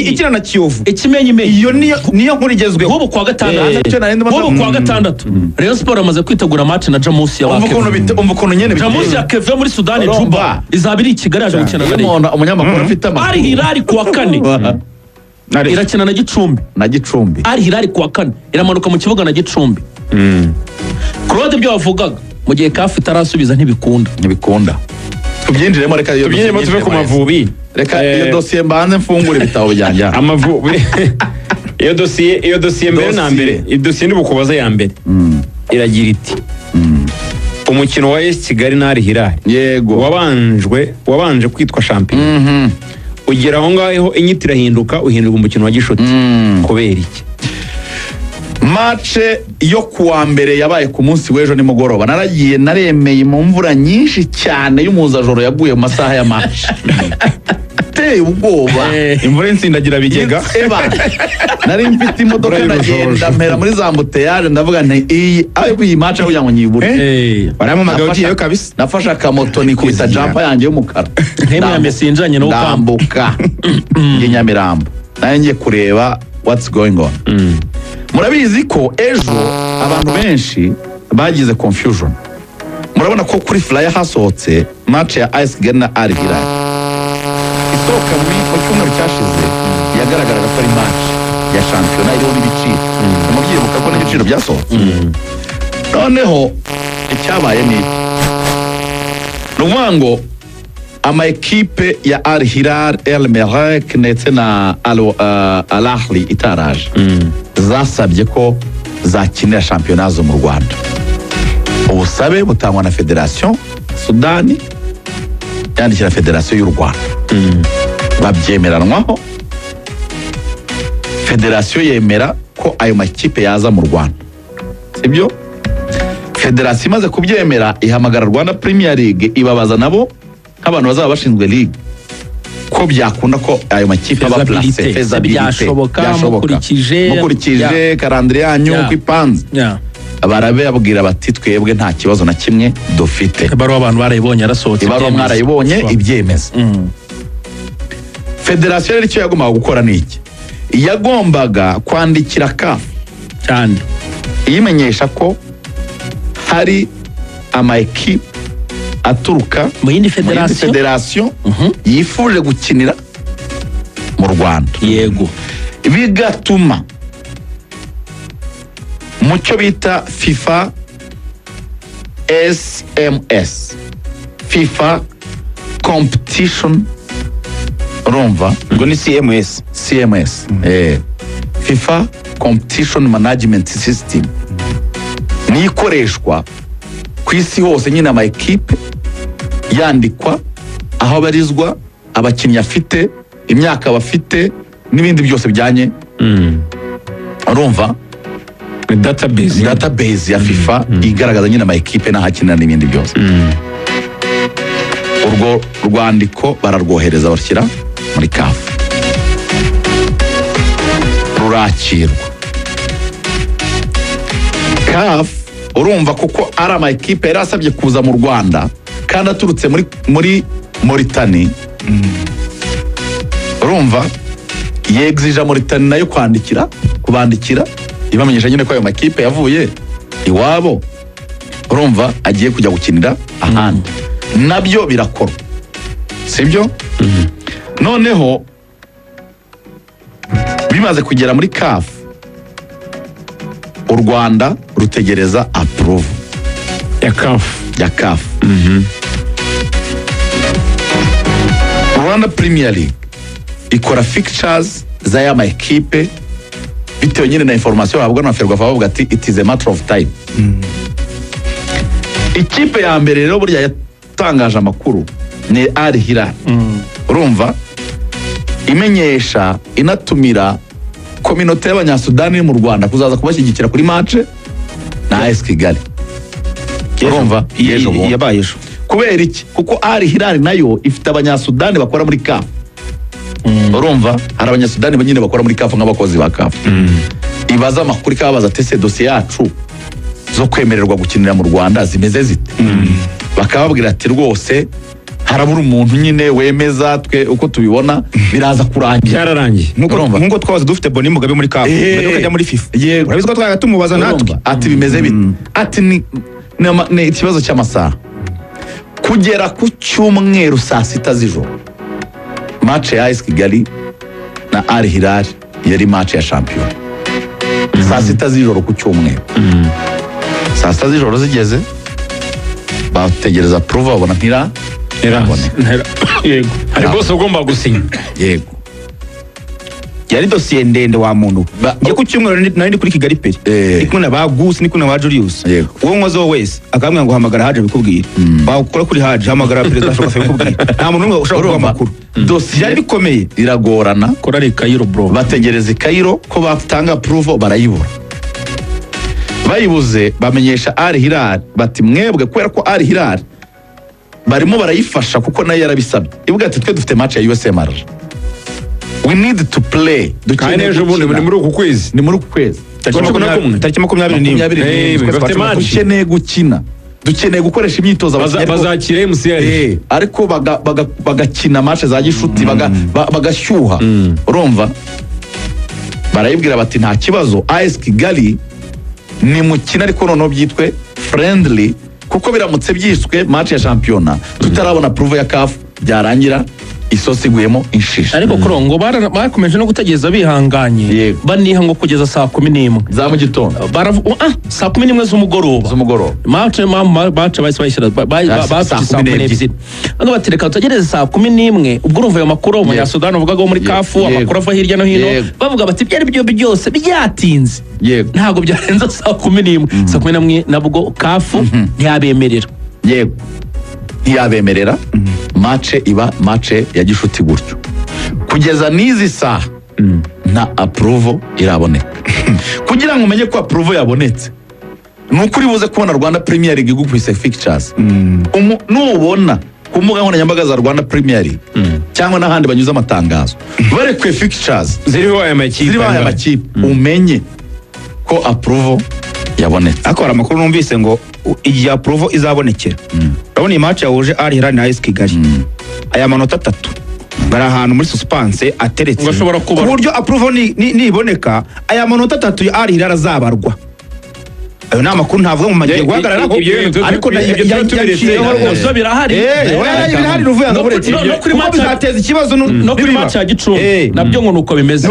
ikina na Kiyovu ikimenyi iyo niyo nkuru igezweho bobo kwa gatandatu Rayon Sport amaze kwitegura match na Jamusi ya Wakeve umva ukuntu nyene Jamusi ya Keve muri Sudani Juba izabiri ikigali yaje gukina na Rayon umunyamakuru afite amakuru Al Hilal kuwa kane irakina na Gicumbi Al Hilal kuwa kane iramanuka mu kibuga na Gicumbi Claude byo wavugaga mu gihe kafu itarasubiza ntibikunda tubyinjiremo reka tuve ku Mavubi reka iyo dosiye mbanze mfungure ibitabo byanjye Amavubi iyo dosiye mbere na mbere idosiye ndibukubaza ya mbere iragira iti umukino wa AS Kigali na Al Hilal yego wabanje kwitwa champion ugera aho ngaho inyito irahinduka uhindurwa umukino wa gishuti kubera iki match yo kuwa mbere yabaye ku munsi w'ejo nimugoroba naragiye naremeye mu mvura nyinshi cyane y'umuzajoro yaguye mu masaha ya match teye ubwoba imvura insindagira bigega nari mfite imodoka nagenda mpera muri za mbuteyage ndavuga nti iyi match aho yango nyibure baramamaga ugiyeyo kabisa nafashe akamoto nikubita jumper yanjye y'umukara nk'imwe ya mesinjanye no kambuka Nyamirambo naye ngiye kureba what's going on murabizi ko ejo abantu benshi bagize confusion murabona ko kuri flyer hasohotse match ya AS Kigali na Al Hilal isohoka mu cyumweru cyashize yagaragaraga ko ari match ya shampiyona iriho n'ibiciro mubyibuka ko n'ibiciro byasohotse noneho icyabaye ni ngo ama ekipe ya Al Hilal El Merreikh ndetse na Al Ahly itaraje zasabye ko zakinira shampiyona zo mu Rwanda ubusabe butangwa na Federation Sudani yandikira Federation y'u Rwanda babyemeranwaho Federation yemera ko ayo makipe yaza mu Rwanda sibyo Federation imaze kubyemera ihamagara Rwanda Premier League ibabaza nabo nk'abantu bazaba bashinzwe league ko byakunda ko ayo makipe aba place feasibility mukurikije calendrier yanyu uko ipanze barabe abwira bati twebwe nta kibazo na kimwe dufite baro abantu barayibonye arasohotse baro mwarayibonye ibyemeza Federation rero icyo yagombaga gukora niki yagombaga kwandikira CAF cyane imenyesha ko hari ama equipe aturuka mu yindi federation yifuje gukinira mu Rwanda yego bigatuma mucyo bita FIFA SMS FIFA competition rumva ngo ni CMS FIFA competition management system ni ikoreshwa ku isi hose nyine ama equipe yandikwa aho barizwa abakinnyi afite imyaka bafite n'ibindi byose bijyanye urumva database ya FIFA igaragaza nyine ama equipe n'ahakinira n'ibindi byose urwo rwandiko bararwohereza bashyira muri CAF rurakirwa CAF urumva kuko ari ama equipe yari asabye kuza mu Rwanda kandi aturutse muri Mauritania urumva yexija Mauritania nayo kubandikira ibamenyesha nyine ko ayo makipe yavuye iwabo urumva agiye kujya gukinira ahandi nabyo birakora sibyo noneho bimaze kugera muri CAF u Rwanda rutegereza approve ya CAF Rwanda Premier League ikora fixtures za ya ma equipe bitewe nyine na information bahabwa na Ferwafa bavuga ati it is a matter of time ikipe ya mbere rero burya yatangaje amakuru ni Al Hilal urumva imenyesha inatumira kominote y'abanyasudani mu Rwanda kuzaza kubashyigikira kuri match na AS Kigali urumva yabayejo kubera iki kuko Al Hilal nayo ifite abanyasudani bakora muri CAF urumva hari abanyasudani nyine bakora muri CAF nk'abakozi ba CAF ibaza amakuru kabaza tese dossier yacu zo kwemererwa gukinira mu Rwanda zimeze zite bakababwira ati rwose harabura umuntu nyine wemeza twe uko tubibona biraza kurangira byararangiye nkuko twabaza dufite Boni Mugabe muri CAF mbere ukajya muri FIFA yego urabizi ko twaga tumubaza natwe ati bimeze bite ati ni ikibazo cy'amasaha kugera ku cyumweru saa sita z'ijoro match ya AS Kigali na Al Hilal yari match ya shampiyona saa sita z'ijoro ku cyumweru saa sita z'ijoro zigeze bategereza prova babona yego hari bose ugomba gusinya yego yari dosiye ndende wa muntu njye ku cyumweru nari ndi kuri Kigali Peri ndi kumwe na ba Gusi ndi kumwe na ba Julius uwo nkozo wese akambwira ngo hamagara Haje bikubwira bakora kuri Haje hamagara perezida ashobora kubikubwira nta muntu n'umwe ushobora kuba makuru dosiye yari bikomeye iragorana kora ari Cairo bro bategereza Cairo ko batanga proof barayibura bayibuze bamenyesha Al Hilal bati mwebwe kubera ko Al Hilal barimo barayifasha kuko nayo yarabisabye ivuga ati twe dufite match ya USMR we need to play kandi ejo bundi ni muri uku kwezi tariki 21 dukeneye gukina dukeneye gukoresha imyitozo bazakira MCR ariko bagakina match za gishuti bagashyuha urumva barayibwira bati nta kibazo AS Kigali ni mukina ariko noneho byitwe friendly kuko biramutse byiswe match ya shampiyona tutarabona proof ya CAF byarangira isosi iguyemo inshisha ariko kurongo bakomeje no gutegereza bihanganye baniha ngo kugeza saa 11 za mu gitondo saa 11 z'umugoroba match bayishyira saa 12 ngo batereka tutegereze saa 11 ubwo urumva ayo makuru mu ya Sudan uvugaga muri CAF amakuru ava hirya no hino bavuga bati byari byo byose byatinze ntago byarenza saa 11 saa 11 nabwo CAF ntiyabemerera ntiyabemerera match iba match ya gishuti gutyo kugeza n'izi saha na approval iraboneka kugira ngo umenye ko approval yabonetse nuko uri buze kubona Rwanda Premier League igukubise fixtures nubona ku mbuga nkoranyambaga za Rwanda Premier League cyangwa n'ahandi banyuza amatangazo barekwe fixtures ziriho aya makipe umenye ko approval yabonetse akora amakuru numvise ngo igihe approval izabonekera urabona iyi match yahuje Al Hilal na AS Kigali aya manota 3 bari ahantu muri suspense ateretse ku buryo approval niboneka aya manota 3 ya Al Hilal azabarwa ayo ni amakuru ntavuga mu majyego guhagararaho ariko yaciyeho birahari birahari ruvuye ngo buretse no kuri match bizateza ikibazo no kuri match ya Gicumbi nabyo ngo nuko bimeze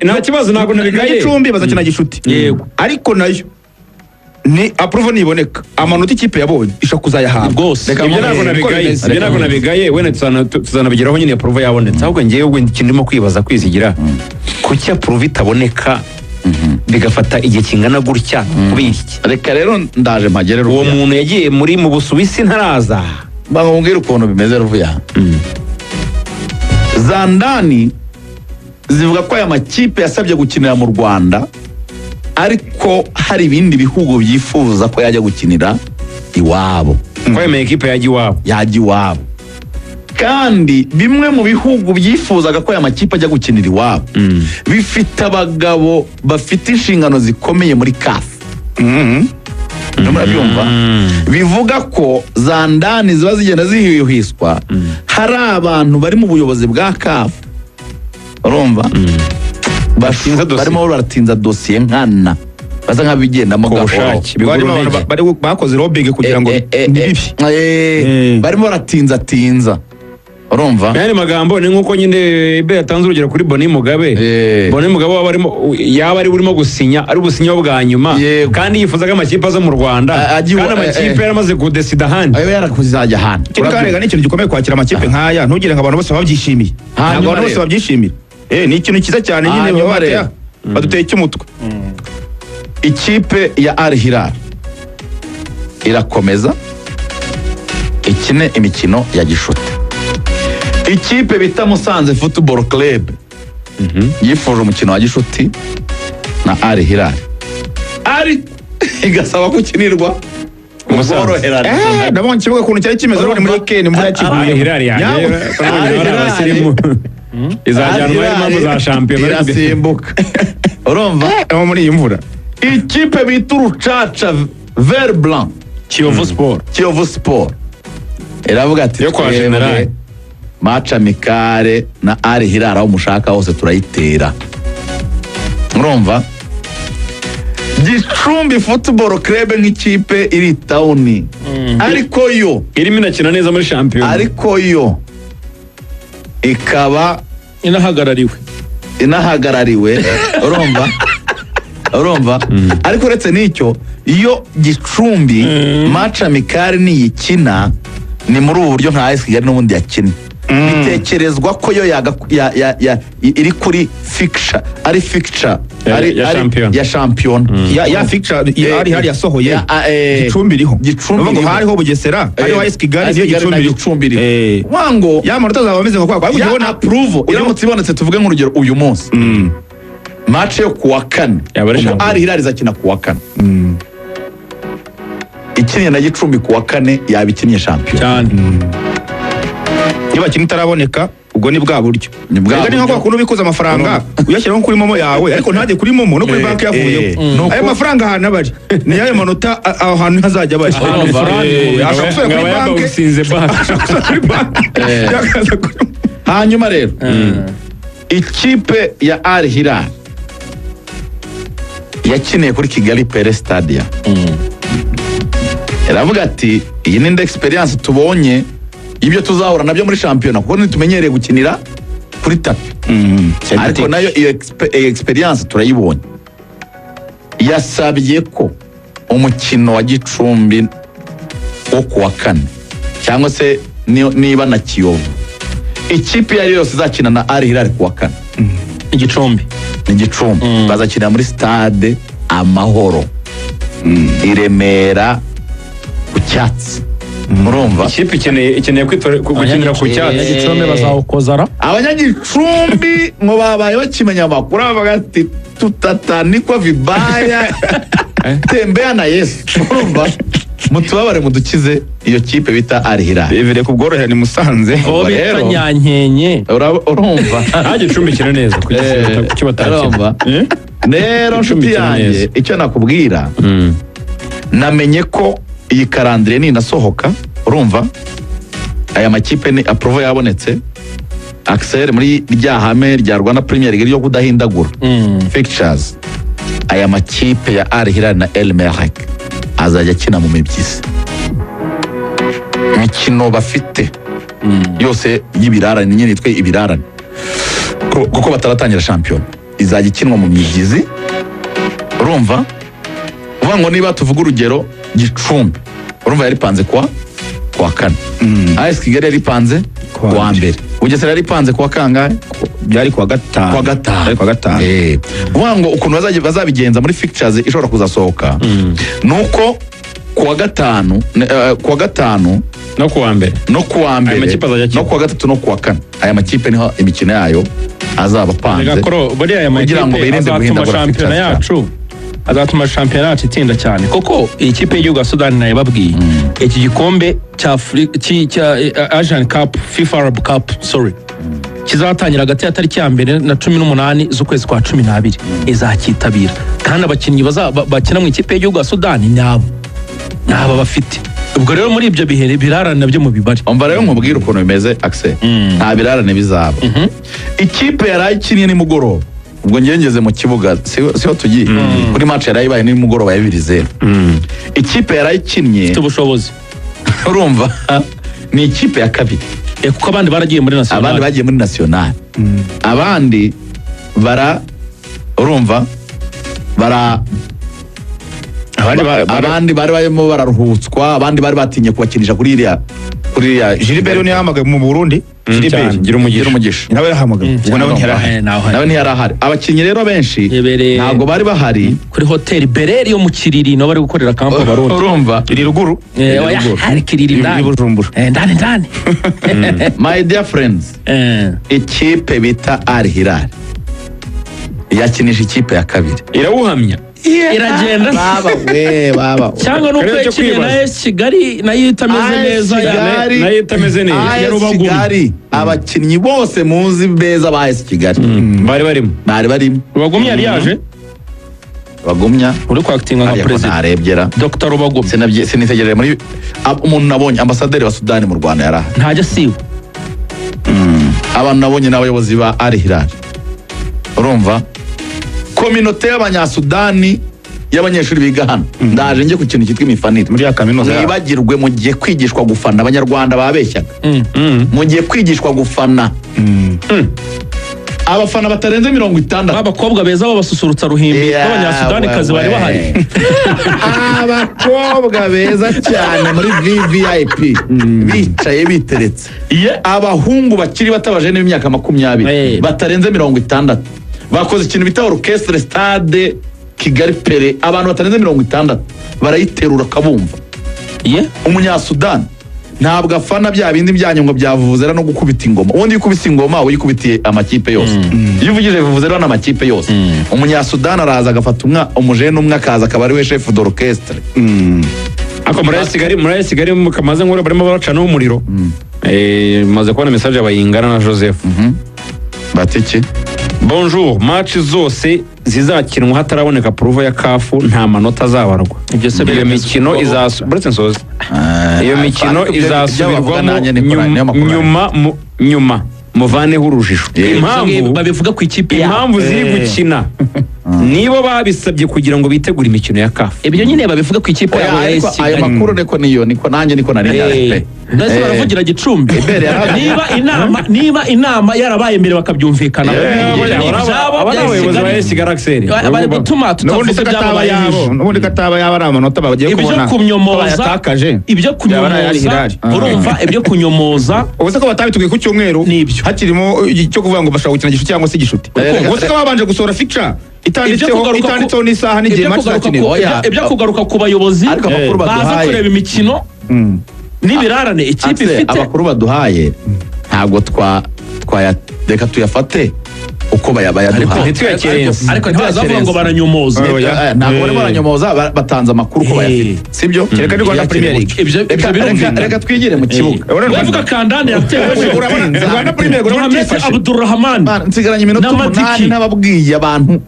nta kibazo ntabwo nabigaye Gicumbi bazakina gishuti ariko nayo ni approval niboneka amanota ikipe yabonye isha kuzayahabwa rwose ibyo ntabwo nabigaye wenda tuzanabigeraho nyine approval yabonetse ahubwo ngewe ndimo kwibaza kwizigira kuki approval itaboneka bigafata igihe kingana gutya kubiki reka rero ndaje mpagerera uwo muntu yagiye mu Busuwisi ntaraza bamubwira ukuntu bimeze ruvuya Zandani zivuga ko aya makipe yasabye gukinira mu Rwanda ariko hari ibindi bihugu byifuza ko yajya gukinira iwabo ko aya makipe yajya iwabo kandi bimwe mu bihugu byifuzaga ko aya makipe ajya gukinira iwabo bifite abagabo bafite inshingano zikomeye muri CAF murabyumva bivuga ko za ndani ziba zigenda zihihwiswa hari abantu bari mu buyobozi bwa CAF urumva barimo baratinza dosiye nkana basa nk'abigendamo gahoro bakoze lobbying kugira ngo barimo baratinza urumva yani magambo ni nkuko nyine ibe yatanze urugero kuri Boni Mugabe Boni Mugabe yaba ari burimo gusinya ari ubusinya bwa nyuma kandi yifuzaga amakipe aza mu Rwanda kandi amakipe yaramaze kudesida ahandi ayo yarakuzajya ahandi kandi ni ikintu gikomeye kwakira amakipe nk'aya ntugire ngo abantu bose babyishimiye ntabwo abantu bose babyishimira ni ikintu cyiza cyane nyine baduteye cy'umutwe ikipe ya Al Hilal irakomeza ikine imikino ya gishuti ikipe bita Musanze Football Club yifuje umukino wa gishuti na Al Hilal ari igasaba gukinirwa ubworoherane ndabona kibuga kuntu cyari kimeze muri weekend muri Al Hilal abasirimu izajyanwa impamvu za shampiyona irasimbuka urumva muri iyi mvura ikipe bita Urucaca Vert Blanc Kiyovu Sport iravuga ati yo kwa General match amicale na Al Hilal aho mushaka hose turayitera. Murumva Gicumbi Football Club nk'ikipe iri town ariko yo irimo inakina neza muri champion, ariko yo ikaba inahagarariwe urumva ariko uretse n'icyo iyo Gicumbi match amicale niyikina ni muri ubu buryo nka AS Kigali n'ubundi yakina bitekerezwa ko yo iri kuri fixture ari fixture ya champion ya fixture ari hari yasohoye Gicumbi iriho ngo hariho Bugesera hariho AS Kigali iyo Gicumbi iriho wango ya manota zaba bameze nko kwa ubona approve iramutse ibonetse tuvuge nk'urugero uyu munsi match yo kuwa kane Al Hilal izakina kuwa kane ikinnye na Gicumbi kuwa kane yabikinnye champion cyane niba kintu itaraboneka ubwo ni bwa buryo ni nko kwa kuntu bikuza amafaranga uyashyiraho kuri momo yawe ariko ntajye kuri momo no kuri banki yavuyeho ayo mafaranga ahantu abari ni yayo manota aho hantu hazajya bari hanyuma rero ikipe ya Al Hilal yakiniye kuri Kigali Pele Stadium iravuga ati iyi ni experience tubonye ibyo tuzahura nabyo muri shampiyona kuko ntitumenyereye gukinira kuri tapi ariko nayo iyo experience turayibonye. Yasabye ko umukino wa Gicumbi wo kuwa kane cyangwa se niba na Kiyovu ikipe yari yose izakina na Al Hilal kuwa kane Igicumbi bazakina muri stade Amahoro i Remera ku Cyatsi. Murumva ikipe ikeneye gukinira ku Cyatsi. Gicumbi bazawukozara abanyagicumbi ngo babaye bakimenya amakuru bavuga ati tutatanikwa vibaya tembea na Yesu. Murumva mutubabare mudukize iyo kipe bita Al Hilal bivire ku bworohere ni Musanze rero nyankenye urumva nta Gicumbi kina neza kukibatarumva rero nshuti yanjye icyo nakubwira namenye ko iyi karandire ni nasohoka urumva aya makipe ni approval yabonetse Axel muri rya hame rya Rwanda Premier League ryo kudahindagura fixtures aya makipe ya Al Hilal na El Merreikh azajya kina mu mibyizi imikino bafite yose y'ibirarane nyine nitwe ibirarane kuko bataratangira champion izajya ikinwa mu mibyizi urumva uvuga ngo niba tuvuga urugero Gicumbi urumva yari panze kwa kane AS Kigali yari panze kwa mbere Bugesera yari panze kwa kangahe byari kwa gatanu uvuga ngo ukuntu bazabigenza muri fixtures ishobora kuzasohoka nuko kuwa gatanu no kuwa mbere no kuwa gatatu no kuwa kane aya makipe niho imikino yayo azaba panze kugira ngo birinde guhindagura shampiyona yacu azatuma shampiyona yacu itinda cyane koko ikipe y'igihugu ya Sudani nayo babwiye iki gikombe cya Asian Cup FIFA Arab Cup kizatangira hagati ya tariki ya mbere na 18 z'ukwezi kwa 12 izakitabira kandi abakinnyi bakina mu ikipe y'igihugu ya Sudani naba bafite ubwo rero muri ibyo bihe birarane nabyo mu bibari umva rero nkubwira ukuntu bimeze Axel nta birarane bizaba ikipe yarayikiniye nimugoroba ubwo ngengeze mu kibuga siho tugiye kuri match yarayibaye nimugoroba ya 2-0 ikipe yarayikinnye ubushobozi urumva ni ikipe ya kabiri kuko abandi baragiye muri national abandi abandi bari barimo bararuhutswa abandi bari batinye kubakinisha kuri iriya Gilbert ni yahamagaye mu Burundi gira umugisha nawe yahamagaye ubwo nawe ntiyarahari abakinnyi rero benshi ntabwo bari bahari kuri hotel Bereri yo mu Kiriri no bari gukorera kampo Barundi urumva iri ruguru hari Kiriri ndani Bujumbura ndani my dear friends ikipe bita Al Hilal yakinisha ikipe ya kabiri irawuhamya iragenda baba cyangwa nuko yakiniye na AS Kigali nayo itameze neza Kigali abakinnyi bose muzi beza ba AS Kigali bari barimo Rubagumya yari yaje bagumya uri kwakitinga nka perezida narebyera Dr. Rubagumya sinitegereje muri umuntu nabonye ambasaderi wa Sudani mu Rwanda yaraha ntajya siwe abantu nabonye n'abayobozi ba Al Hilal urumva kominote y'abanyasudani y'abanyeshuri biga hano ndaje njye ku kintu cyitwa imifanire muri ya kaminuza mwibagirwe mu gihe kwigishwa gufana abanyarwanda babeshyaga mu gihe kwigishwa gufana abafana batarenze 60 abakobwa beza babasusurutsa ruhimbi b'abanyasudani kazi bari bahari abakobwa beza cyane muri VVIP bicaye biteretse abahungu bakiri batabaje n'imyaka 20 batarenze 60 bakoze ikintu bita orchestre stade Kigali Pere abantu batarenze 60 barayiterura kabumva umunyasudani ntabwo afana bya bindi byanyu ngo byavuzera no gukubita ingoma ubundi yikubise ingoma uyikubitiye amakipe yose iyo uvugije vuvuzera n'amakipe yose umunyasudani araza agafata umujene umwe akaza akaba ari we chef d'orchestre ako muri Kigali mukamaze nk'uri barimo baracana umuriro maze kubona message abayingana na Joseph batiki bonjour match zose zizakinwa hataraboneka prova ya CAF nta manota azabarwa iyo mikino izasubirwamo nyuma muvaneho urujijo babivuga ku ikipe impamvu ziri gukina nibo babisabye kugira ngo bitegure imikino ya CAF ibyo nyine babivuga ku ikipe ya AS ayo makuru niko nanjye niko nari ndetse baravugira Gicumbi niba inama yarabaye mbere bakabyumvikana abayobozi ba AS Galaxy bari gutuma tutavuga byabaye n'ubundi kataba yaba ari amanota bagiye kubona ibyo kunyomoza urumva ibyo kunyomoza ubuse ko batabitugiye ku cyumweru hakirimo cyo kuvuga ngo bashaka gukina gishuti cyangwa se gishuti ubuse ko babanje gusohora fixture itanditseho n'isaha n'igihe match zakinirwa ibyo kugaruka ku bayobozi baza kureba imikino n'ibirarane ikipe ifite abakuru baduhaye ntabwo reka tuyafate uko bayaduhaye ariko ntibazavuga ngo baranyomoza ntabwo barimo baranyomoza batanze amakuru uko bayafite sibyo kereka ni Rwanda Premier League reka twigire mu kibuga uravuga Kandane yatewe Rwanda Premier League Mohamed Abdurrahman nsigaranye iminota 8 nababwiye abantu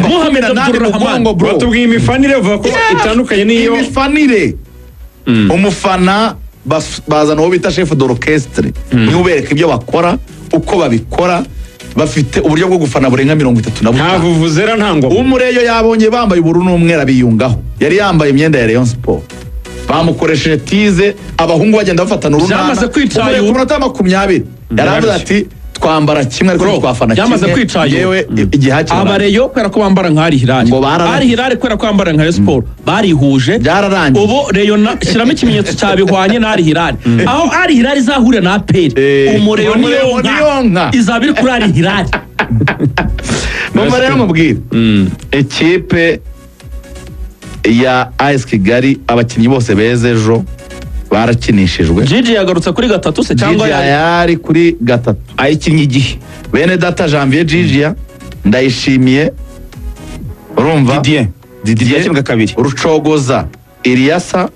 Mohamed Abdurrahman batubwiye imifanire uvuga ko itandukanye niyo imifanire umufana bazana uwo bita chef d'orchestre niwe ubereka ibyo bakora uko babikora bafite uburyo bwo gufana burenga 35 nta vuvuzera nta ngoma umureyo yabonye bambaye ubururu n'umwera biyungaho yari yambaye imyenda ya Rayon Sport bamukoresheje tize abahungu bagenda bafatana urunana byamaze kwicaye ku minota 20 yaravuze ati twambara kimwe ariko twafana kimwe byamaze kwicaye yewe igihe hakiri abareyo kwera ko bambara nka Al Hilal kwera ko bambara nka Sport barihuje byararangiye ubu Reyo shiramo ikimenyetso cyabihwanye na Al Hilal aho Al Hilal izahurira na APR umureyo niyo nka izabiri kuri Al Hilal mama rero mubwira ikipe ya AS Kigali abakinnyi bose beze ejo barakinishijwe Gigi yagarutse kuri 3 se cyangwa yari kuri 3 ayikinnye igihe bene data Janvier Gigi ndayishimiye urumva Didier yakinnye kabiri Rucogoza Eliasa